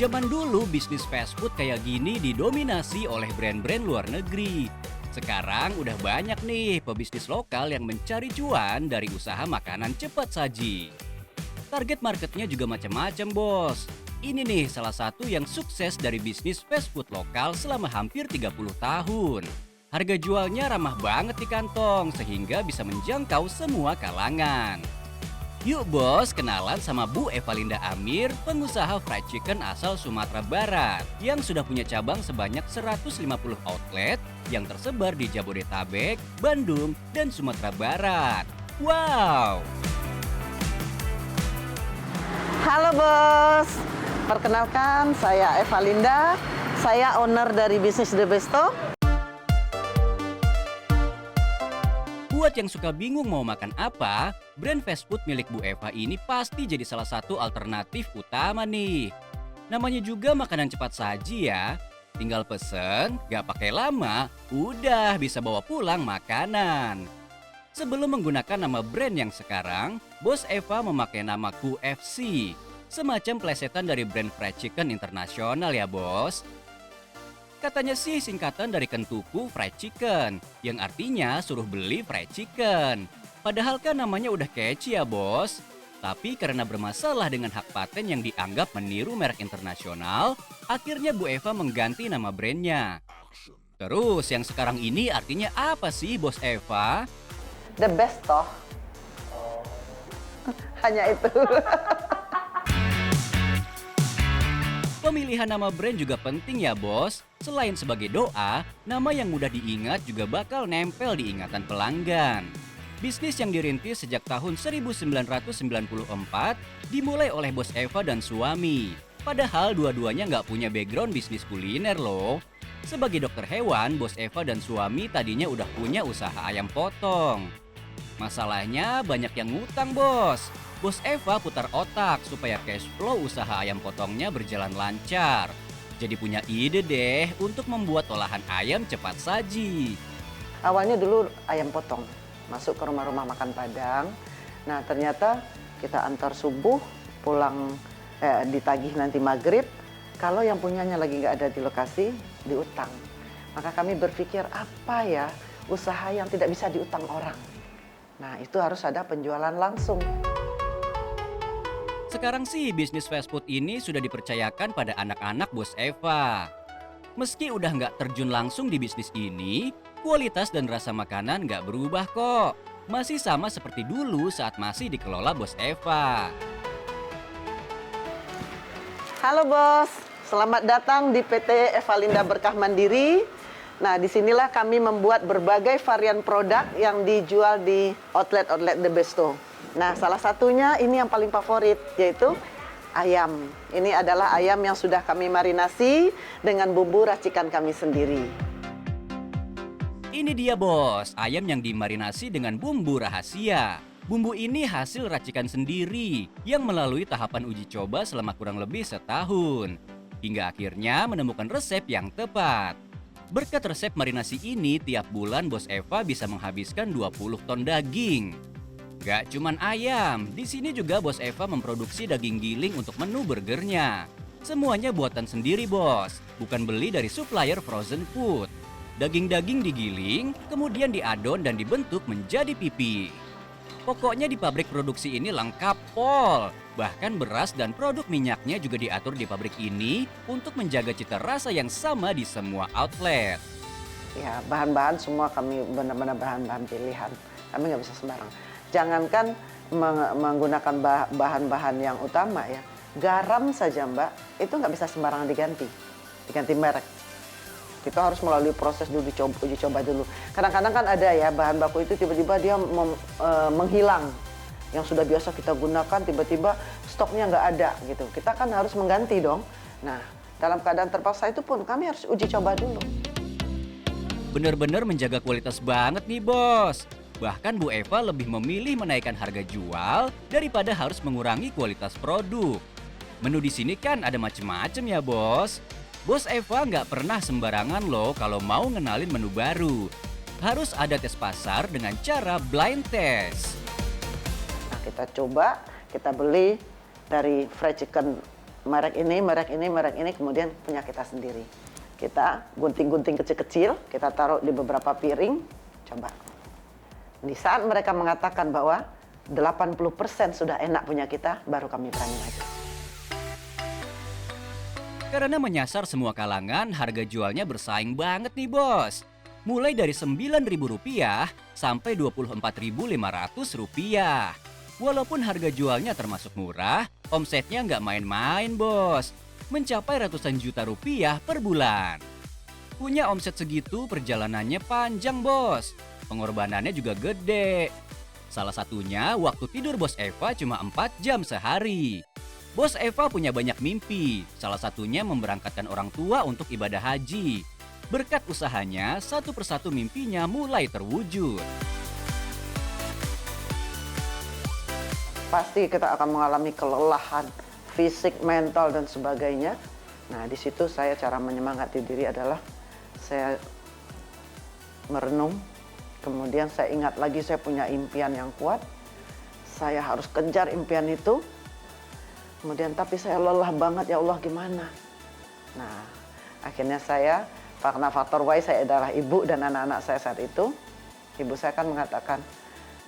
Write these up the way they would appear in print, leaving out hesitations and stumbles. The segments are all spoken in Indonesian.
Zaman dulu bisnis fast food kayak gini didominasi oleh brand-brand luar negeri. Sekarang udah banyak nih pebisnis lokal yang mencari cuan dari usaha makanan cepat saji. Target marketnya juga macam-macam bos. Ini nih salah satu yang sukses dari bisnis fast food lokal selama hampir 30 tahun. Harga jualnya ramah banget di kantong sehingga bisa menjangkau semua kalangan. Yuk bos, kenalan sama Bu Evalinda Amir, pengusaha fried chicken asal Sumatera Barat yang sudah punya cabang sebanyak 150 outlet yang tersebar di Jabodetabek, Bandung, dan Sumatera Barat. Wow! Halo bos, perkenalkan saya Evalinda, saya owner dari bisnis The Besto. Buat yang suka bingung mau makan apa, brand fast food milik Bu Eva ini pasti jadi salah satu alternatif utama nih. Namanya juga makanan cepat saji ya. Tinggal pesen, gak pakai lama, udah bisa bawa pulang makanan. Sebelum menggunakan nama brand yang sekarang, Bos Eva memakai nama QFC. Semacam plesetan dari brand fried chicken internasional ya bos. Katanya sih singkatan dari Kentuku Fried Chicken, yang artinya suruh beli fried chicken. Padahal kan namanya udah catchy ya bos. Tapi karena bermasalah dengan hak paten yang dianggap meniru merek internasional, akhirnya Bu Eva mengganti nama brandnya. Terus yang sekarang ini artinya apa sih Bos Eva? The Besto. Hanya itu. Pemilihan nama brand juga penting ya bos. Selain sebagai doa, nama yang mudah diingat juga bakal nempel di ingatan pelanggan. Bisnis yang dirintis sejak tahun 1994 dimulai oleh Bos Eva dan suami. Padahal dua-duanya nggak punya background bisnis kuliner loh. Sebagai dokter hewan, Bos Eva dan suami tadinya udah punya usaha ayam potong. Masalahnya banyak yang ngutang bos. Bos Eva putar otak supaya cash flow usaha ayam potongnya berjalan lancar. Jadi punya ide deh untuk membuat olahan ayam cepat saji. Awalnya dulu ayam potong, masuk ke rumah-rumah makan Padang. Nah ternyata kita antar subuh, pulang ditagih nanti maghrib. Kalau yang punyanya lagi nggak ada di lokasi, diutang. Maka kami berpikir apa ya usaha yang tidak bisa diutang orang. Nah itu harus ada penjualan langsung. Sekarang sih bisnis fast food ini sudah dipercayakan pada anak-anak Bos Eva. Meski udah nggak terjun langsung di bisnis ini, kualitas dan rasa makanan nggak berubah kok. Masih sama seperti dulu saat masih dikelola Bos Eva. Halo bos, selamat datang di PT Evalinda Berkah Mandiri. Nah disinilah kami membuat berbagai varian produk yang dijual di outlet-outlet The Besto. Nah, salah satunya ini yang paling favorit, yaitu ayam. Ini adalah ayam yang sudah kami marinasi dengan bumbu racikan kami sendiri. Ini dia bos, ayam yang dimarinasi dengan bumbu rahasia. Bumbu ini hasil racikan sendiri yang melalui tahapan uji coba selama kurang lebih setahun. Hingga akhirnya menemukan resep yang tepat. Berkat resep marinasi ini, tiap bulan Bos Eva bisa menghabiskan 20 ton daging. Gak cuman ayam, di sini juga Bos Eva memproduksi daging giling untuk menu burgernya. Semuanya buatan sendiri bos, bukan beli dari supplier frozen food. Daging-daging digiling, kemudian diadon dan dibentuk menjadi pipi. Pokoknya di pabrik produksi ini lengkap pol. Bahkan beras dan produk minyaknya juga diatur di pabrik ini untuk menjaga cita rasa yang sama di semua outlet. Ya, bahan-bahan semua kami benar-benar bahan-bahan pilihan. Kami nggak bisa sembarang. Jangankan menggunakan bahan-bahan yang utama ya, garam saja mbak, itu nggak bisa sembarangan diganti merek. Kita harus melalui proses dulu, uji coba dulu. Kadang-kadang kan ada ya bahan baku itu tiba-tiba dia menghilang. Yang sudah biasa kita gunakan tiba-tiba stoknya nggak ada gitu. Kita kan harus mengganti dong. Nah dalam keadaan terpaksa itu pun kami harus uji coba dulu. Bener-bener menjaga kualitas banget nih bos. Bahkan Bu Eva lebih memilih menaikkan harga jual daripada harus mengurangi kualitas produk. Menu di sini kan ada macem-macem ya bos. Bos Eva nggak pernah sembarangan loh kalau mau ngenalin menu baru. Harus ada tes pasar dengan cara blind test. Nah kita coba, kita beli dari fried chicken merek ini, merek ini, merek ini, kemudian punya kita sendiri. Kita gunting-gunting kecil-kecil, kita taruh di beberapa piring, coba. Di saat mereka mengatakan bahwa 80% sudah enak punya kita, baru kami berani lagi. Karena menyasar semua kalangan, harga jualnya bersaing banget nih bos. Mulai dari Rp9.000 sampai Rp24.500. Walaupun harga jualnya termasuk murah, omsetnya nggak main-main bos. Mencapai ratusan juta rupiah per bulan. Punya omset segitu perjalanannya panjang bos. Pengorbanannya juga gede. Salah satunya waktu tidur bos Eva cuma 4 jam sehari. Bos Eva punya banyak mimpi, salah satunya memberangkatkan orang tua untuk ibadah haji. Berkat usahanya, satu persatu mimpinya mulai terwujud. Pasti kita akan mengalami kelelahan fisik, mental, dan sebagainya. Nah, di situ saya cara menyemangati diri adalah saya merenung. Kemudian saya ingat lagi saya punya impian yang kuat. Saya harus kejar impian itu. Kemudian tapi saya lelah banget, ya Allah gimana? Nah, akhirnya saya, karena faktor Y saya adalah ibu dan anak-anak saya saat itu. Ibu saya kan mengatakan,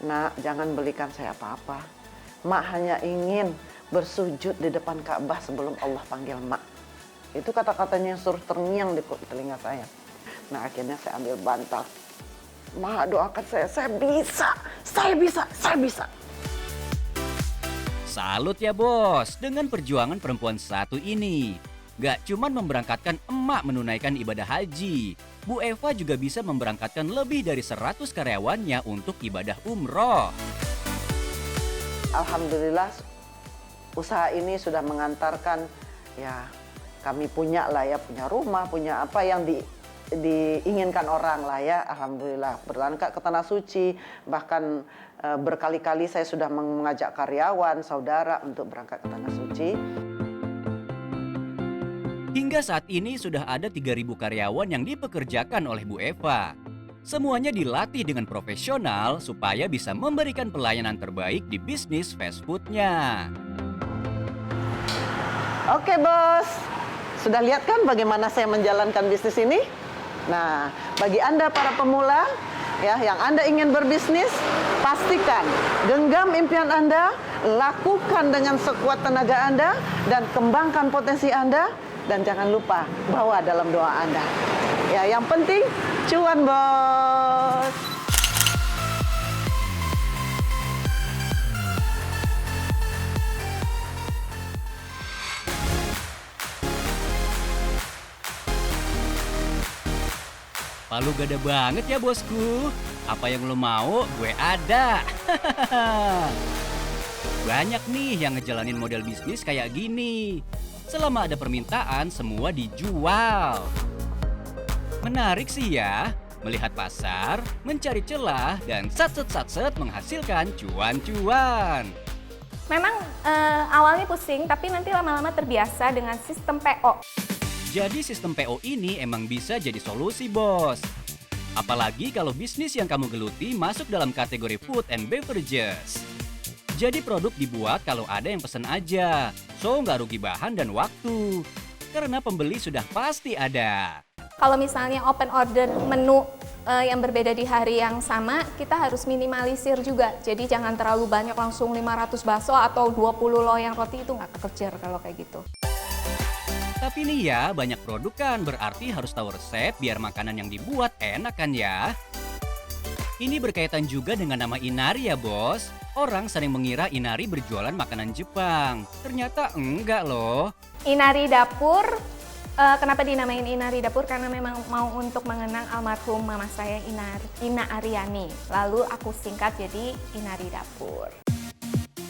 "Nak, jangan belikan saya apa-apa. Mak hanya ingin bersujud di depan Ka'bah sebelum Allah panggil Mak." Itu kata-katanya yang suruh terngiang di telinga saya. Nah, akhirnya saya ambil bantal. "Mak, doakan saya bisa, saya bisa, saya bisa." Salut ya bos, dengan perjuangan perempuan satu ini. Gak cuman memberangkatkan emak menunaikan ibadah haji, Bu Eva juga bisa memberangkatkan lebih dari 100 karyawannya untuk ibadah umroh. Alhamdulillah usaha ini sudah mengantarkan, ya kami punya lah ya, punya rumah, punya apa yang diinginkan orang lah ya. Alhamdulillah berangkat ke Tanah Suci, bahkan berkali-kali saya sudah mengajak karyawan, saudara untuk berangkat ke Tanah Suci. Hingga saat ini sudah ada 3.000 karyawan yang dipekerjakan oleh Bu Eva. Semuanya dilatih dengan profesional supaya bisa memberikan pelayanan terbaik di bisnis fast food-nya. Oke bos, sudah lihat kan bagaimana saya menjalankan bisnis ini? Nah, bagi Anda para pemula, ya yang Anda ingin berbisnis, pastikan genggam impian Anda, lakukan dengan sekuat tenaga Anda, dan kembangkan potensi Anda, dan jangan lupa bawa dalam doa Anda. Ya, yang penting cuan bos. Palu gada banget ya bosku. Apa yang lo mau, gue ada. Banyak nih yang ngejalanin model bisnis kayak gini. Selama ada permintaan, semua dijual. Menarik sih ya, melihat pasar, mencari celah, dan satset-satset menghasilkan cuan-cuan. Memang awalnya pusing, tapi nanti lama-lama terbiasa dengan sistem PO. Jadi sistem PO ini emang bisa jadi solusi bos. Apalagi kalau bisnis yang kamu geluti masuk dalam kategori food and beverages. Jadi produk dibuat kalau ada yang pesen aja, so nggak rugi bahan dan waktu. Karena pembeli sudah pasti ada. Kalau misalnya open order menu yang berbeda di hari yang sama, kita harus minimalisir juga. Jadi jangan terlalu banyak langsung 500 bakso atau 20 loyang roti, itu nggak kekejar kalau kayak gitu. Tapi nih ya, banyak produk kan berarti harus tahu resep biar makanan yang dibuat enak kan ya. Ini berkaitan juga dengan nama Inari ya bos. Orang sering mengira Inari berjualan makanan Jepang. Ternyata enggak loh. Inari Dapur, kenapa dinamain Inari Dapur? Karena memang mau untuk mengenang almarhum mama saya Ina Aryani. Lalu aku singkat jadi Inari Dapur.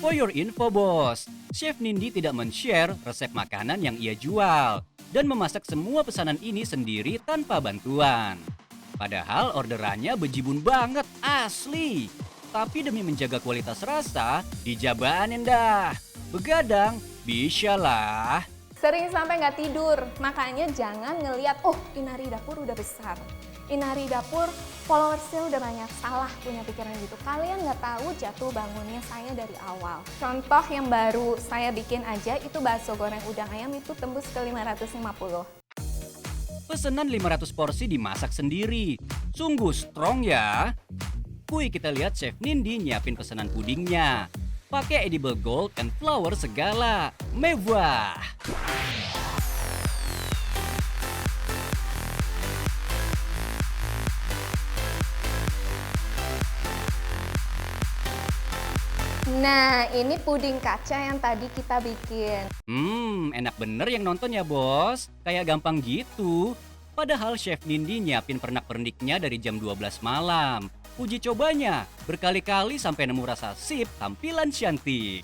For your info bos, Chef Nindi tidak men-share resep makanan yang ia jual dan memasak semua pesanan ini sendiri tanpa bantuan. Padahal orderannya bejibun banget, asli. Tapi demi menjaga kualitas rasa, dijabaanin dah. Begadang, bisa lah. Sering sampai nggak tidur, makanya jangan ngelihat, oh Inari Dapur udah besar. Inari Dapur followersnya udah banyak, salah punya pikiran gitu. Kalian nggak tahu jatuh bangunnya saya dari awal. Contoh yang baru saya bikin aja itu bakso goreng udang ayam itu tembus ke 550. Pesanan 500 porsi dimasak sendiri. Sungguh strong ya. Kuy, kita lihat Chef Nindi nyiapin pesanan pudingnya. Pakai edible gold and flower segala. Mewah. Nah, ini puding kaca yang tadi kita bikin. Enak bener yang nonton ya bos. Kayak gampang gitu. Padahal Chef Nindi nyiapin pernak-perniknya dari jam 12 malam. Uji cobanya berkali-kali sampai nemu rasa sip tampilan cantik.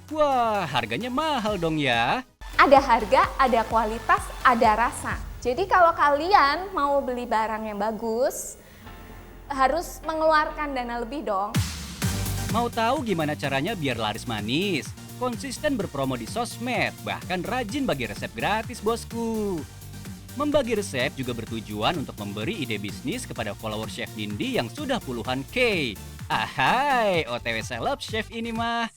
Wah, harganya mahal dong ya. Ada harga, ada kualitas, ada rasa. Jadi kalau kalian mau beli barang yang bagus, harus mengeluarkan dana lebih dong. Mau tahu gimana caranya biar laris manis? Konsisten berpromo di sosmed, bahkan rajin bagi resep gratis bosku. Membagi resep juga bertujuan untuk memberi ide bisnis kepada follower Chef Nindi yang sudah puluhan K. Ahai, OTW seleb chef ini mah.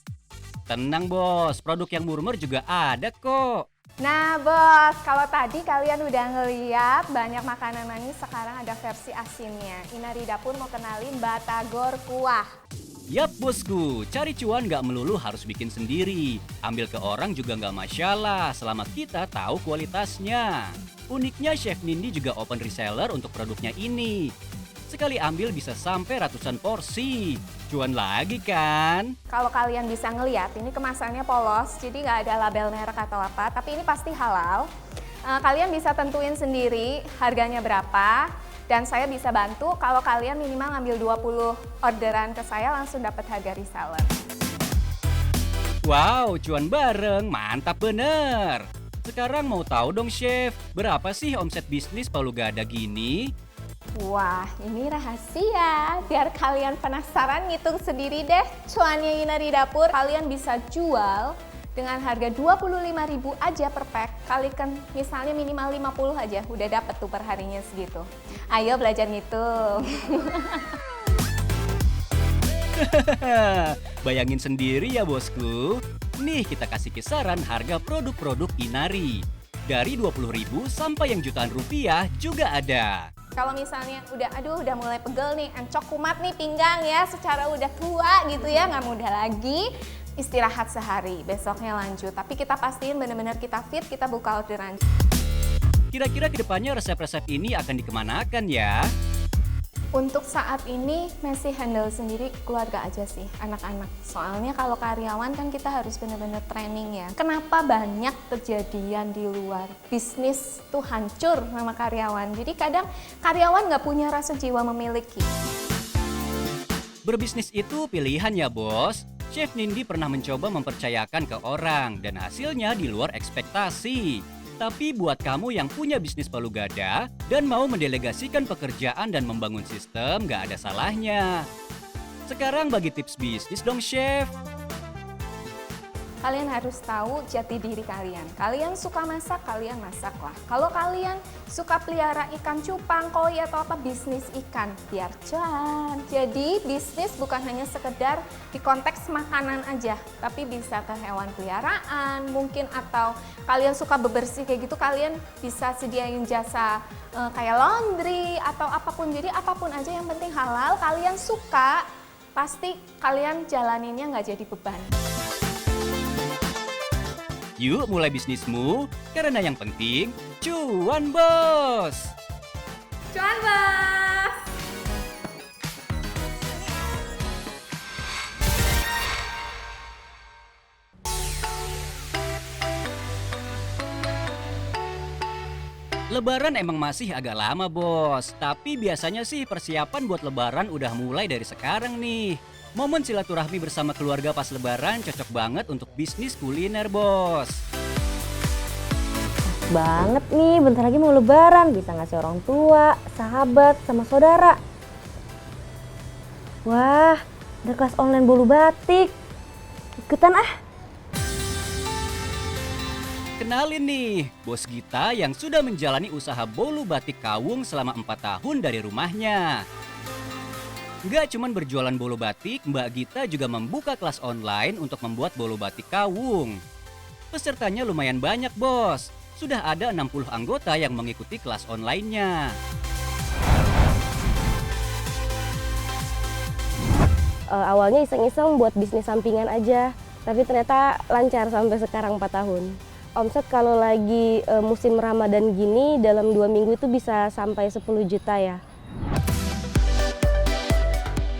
Tenang bos, produk yang murmer juga ada kok. Nah bos, kalau tadi kalian udah ngeliat banyak makanan manis, sekarang ada versi asinnya. Inari Dapur mau kenalin batagor kuah. Yap bosku, cari cuan gak melulu harus bikin sendiri. Ambil ke orang juga gak masalah selama kita tahu kualitasnya. Uniknya Chef Nindi juga open reseller untuk produknya ini. Sekali ambil bisa sampai ratusan porsi. Cuan lagi kan? Kalau kalian bisa ngeliat, ini kemasannya polos, jadi nggak ada label merek atau apa, tapi ini pasti halal. Kalian bisa tentuin sendiri harganya berapa, dan saya bisa bantu kalau kalian minimal ngambil 20 orderan ke saya langsung dapat harga reseller. Wow, cuan bareng, mantap bener. Sekarang mau tahu dong chef, berapa sih omset bisnis Palu Gada gini? Wah, ini rahasia. Biar kalian penasaran, ngitung sendiri deh cuannya Inari Dapur. Kalian bisa jual dengan harga 25.000 aja per pack. Kalikan misalnya minimal 50 aja, udah dapet tuh per harinya segitu. Ayo belajar ngitung. Bayangin sendiri ya bosku. Nih kita kasih kisaran harga produk-produk Inari. Dari 20.000 sampai yang jutaan rupiah juga ada. Kalau misalnya udah mulai pegel nih, encok kumat nih pinggang ya, secara udah tua gitu ya, nggak muda lagi, istirahat sehari, besoknya lanjut. Tapi kita pastiin benar-benar kita fit, kita buka orderan. Kira-kira kedepannya resep-resep ini akan dikemanakan ya? Untuk saat ini masih handle sendiri keluarga aja sih, anak-anak. Soalnya kalau karyawan kan kita harus benar-benar training ya. Kenapa banyak kejadian di luar? Bisnis tuh hancur sama karyawan. Jadi kadang karyawan nggak punya rasa jiwa memiliki. Berbisnis itu pilihan ya bos. Chef Nindi pernah mencoba mempercayakan ke orang dan hasilnya di luar ekspektasi. Tapi buat kamu yang punya bisnis Palu Gada dan mau mendelegasikan pekerjaan dan membangun sistem, gak ada salahnya. Sekarang bagi tips bisnis dong chef. Kalian harus tahu jati diri kalian. Kalian suka masak, kalian masaklah. Kalau kalian suka pelihara ikan cupang, koi atau apa, bisnis ikan, biar cuan. Jadi bisnis bukan hanya sekedar di konteks makanan aja, tapi bisa ke hewan peliharaan, mungkin atau kalian suka bebersih kayak gitu, kalian bisa sediain jasa kayak laundry atau apapun. Jadi apapun aja yang penting halal, kalian suka, pasti kalian jalaninnya nggak jadi beban. Yuk mulai bisnismu, karena yang penting cuan bos. Cuan bos! Lebaran emang masih agak lama bos, tapi biasanya sih persiapan buat lebaran udah mulai dari sekarang nih. Momen silaturahmi bersama keluarga pas lebaran cocok banget untuk bisnis kuliner bos. Banget nih, bentar lagi mau lebaran, bisa ngasih orang tua, sahabat, sama saudara. Wah, ada kelas online bolu batik. Ikutan ah. Kenalin nih, Bos Gita yang sudah menjalani usaha bolu batik kawung selama 4 tahun dari rumahnya. Nggak cuma berjualan bolu batik, Mbak Gita juga membuka kelas online untuk membuat bolu batik kawung. Pesertanya lumayan banyak, Bos. Sudah ada 60 anggota yang mengikuti kelas online-nya. Awalnya iseng-iseng buat bisnis sampingan aja, tapi ternyata lancar sampai sekarang 4 tahun. Omset kalau lagi musim Ramadan gini dalam 2 minggu itu bisa sampai 10 juta ya.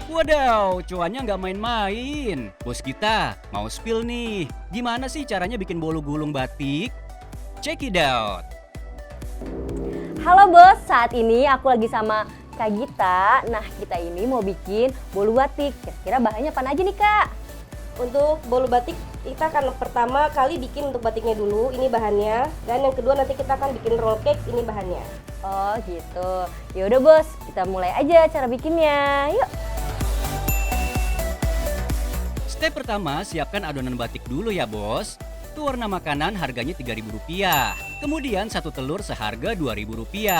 Wadaw, cuannya nggak main-main. Bos Gita, mau spill nih. Gimana sih caranya bikin bolu gulung batik? Check it out. Halo bos, saat ini aku lagi sama Kak Gita. Nah, kita ini mau bikin bolu batik. Kira-kira bahannya apa aja nih Kak? Untuk bolu batik kita akan pertama kali bikin untuk batiknya dulu, ini bahannya. Dan yang kedua nanti kita akan bikin roll cake, ini bahannya. Oh gitu. Yaudah bos, kita mulai aja cara bikinnya. Yuk. Step pertama, siapkan adonan batik dulu ya bos. Pewarna makanan harganya Rp3.000. Kemudian 1 telur seharga Rp2.000.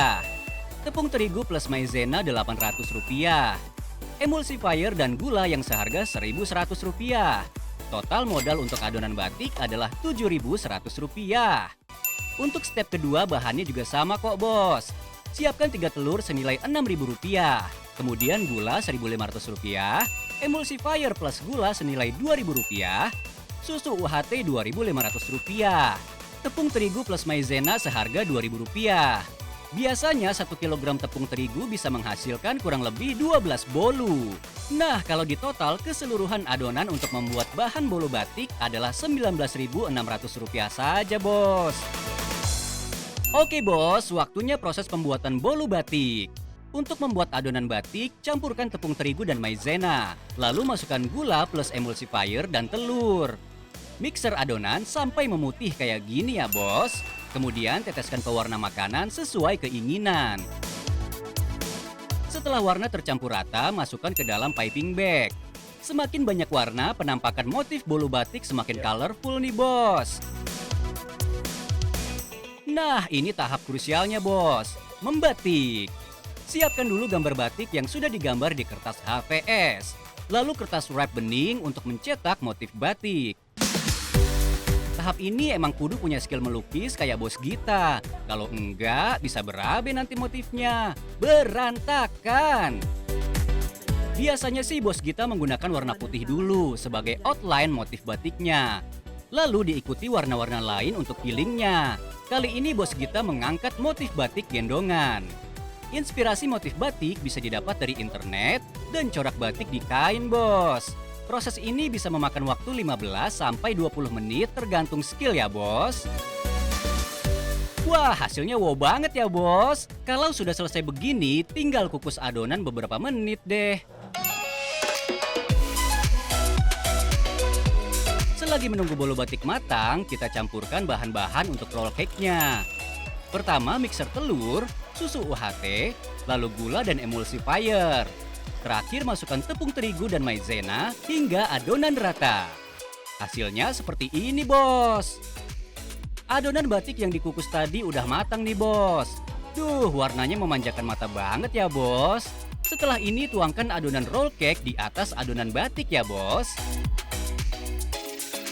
Tepung terigu plus maizena Rp800. Emulsifier dan gula yang seharga Rp1.100. Total modal untuk adonan batik adalah Rp7.100. Untuk step kedua bahannya juga sama kok bos. Siapkan 3 telur senilai Rp6.000. Kemudian gula Rp1.500. Emulsifier plus gula senilai Rp2.000. Susu UHT Rp2.500. Tepung terigu plus maizena seharga Rp2.000. Biasanya 1 kg tepung terigu bisa menghasilkan kurang lebih 12 bolu. Nah, kalau di total keseluruhan adonan untuk membuat bahan bolu batik adalah Rp19.600 saja, Bos. Oke, Bos, waktunya proses pembuatan bolu batik. Untuk membuat adonan batik, campurkan tepung terigu dan maizena. Lalu masukkan gula plus emulsifier dan telur. Mixer adonan sampai memutih kayak gini ya, Bos. Kemudian teteskan pewarna makanan sesuai keinginan. Setelah warna tercampur rata, masukkan ke dalam piping bag. Semakin banyak warna, penampakan motif bolu batik semakin colorful nih, Bos. Nah, ini tahap krusialnya, Bos. Membatik. Siapkan dulu gambar batik yang sudah digambar di kertas HVS. Lalu kertas wrap bening untuk mencetak motif batik. Tahap ini emang kudu punya skill melukis kayak Bos Gita. Kalau enggak, bisa berabe nanti motifnya. Berantakan. Biasanya sih Bos Gita menggunakan warna putih dulu sebagai outline motif batiknya. Lalu diikuti warna-warna lain untuk healingnya. Kali ini Bos Gita mengangkat motif batik gendongan. Inspirasi motif batik bisa didapat dari internet dan corak batik di kain, Bos. Proses ini bisa memakan waktu 15 sampai 20 menit tergantung skill ya, Bos. Wah, hasilnya wow banget ya, Bos. Kalau sudah selesai begini, tinggal kukus adonan beberapa menit deh. Selagi menunggu bolu batik matang, kita campurkan bahan-bahan untuk roll cake-nya. Pertama, mixer telur, susu UHT, lalu gula dan emulsifier. Terakhir masukkan tepung terigu dan maizena hingga adonan rata. Hasilnya seperti ini, Bos. Adonan batik yang dikukus tadi udah matang nih, Bos. Duh, warnanya memanjakan mata banget ya, Bos. Setelah ini tuangkan adonan roll cake di atas adonan batik ya, Bos.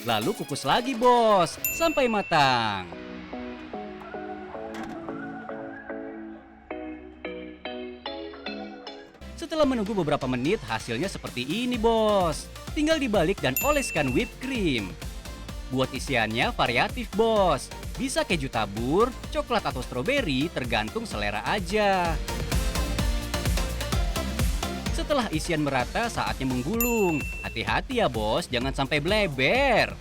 Lalu kukus lagi, Bos, sampai matang. Setelah menunggu beberapa menit, hasilnya seperti ini, Bos. Tinggal dibalik dan oleskan whipped cream. Buat isiannya variatif, Bos. Bisa keju tabur, coklat atau stroberi, tergantung selera aja. Setelah isian merata, saatnya menggulung. Hati-hati ya, Bos, jangan sampai bleber.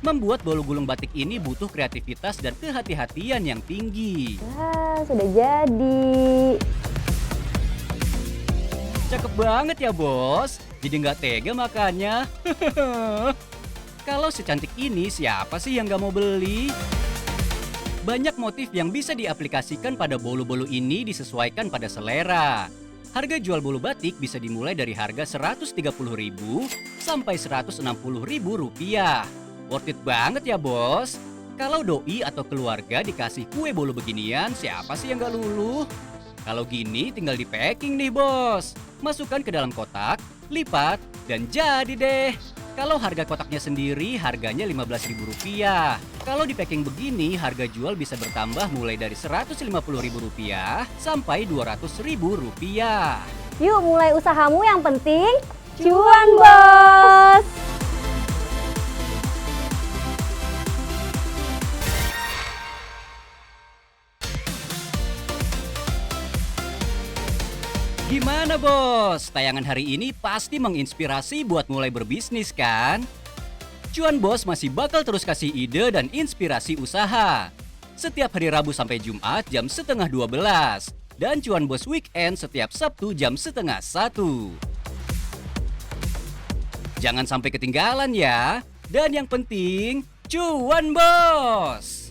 Membuat bolu gulung batik ini butuh kreativitas dan kehati-hatian yang tinggi. Wah, sudah jadi. Cakep banget ya, Bos. Jadi nggak tega makannya. Kalau secantik ini, siapa sih yang nggak mau beli? Banyak motif yang bisa diaplikasikan pada bolu-bolu ini disesuaikan pada selera. Harga jual bolu batik bisa dimulai dari harga Rp130.000 sampai Rp160.000. Worth it banget ya, Bos. Kalau doi atau keluarga dikasih kue bolu beginian, siapa sih yang gak luluh? Kalau gini tinggal di packing nih bos. Masukkan ke dalam kotak, lipat, dan jadi deh. Kalau harga kotaknya sendiri harganya Rp15.000. Kalau di packing begini harga jual bisa bertambah mulai dari Rp150.000 sampai Rp200.000. Yuk mulai usahamu, yang penting cuan bos. Gimana bos? Tayangan hari ini pasti menginspirasi buat mulai berbisnis kan? Cuan Bos masih bakal terus kasih ide dan inspirasi usaha. Setiap hari Rabu sampai Jumat jam 11:30. Dan Cuan Bos Weekend setiap Sabtu jam 12:30. Jangan sampai ketinggalan ya. Dan yang penting, cuan bos!